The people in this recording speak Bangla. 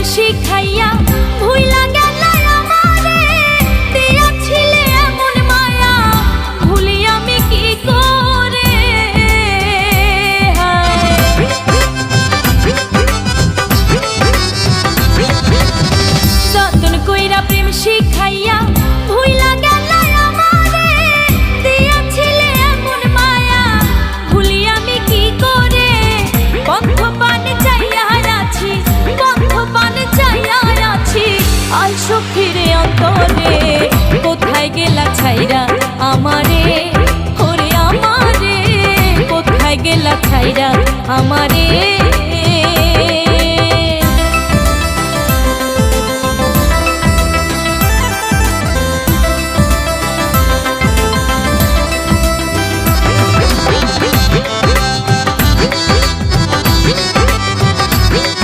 শিখাইয়া ভুইলা গেলা আমারে, দিয়াছিলে এমন মায়া ভুলি আমি কি করে। যতন কইরা প্রেম শিখাইয়া ভুইলা গেলা আমারে, দিয়াছিলে এমন মায়া ভুলি আমি কি করে। বন্ধ পানে চাইয়া আছি, বন্ধ পানে চাইয়া আছি, আইসো ফিরে অন্তরে। কোথায় গেলা ছাইরা আমারে, ওরে আমারে, কোথায় গেলা ছাইরা আমারে।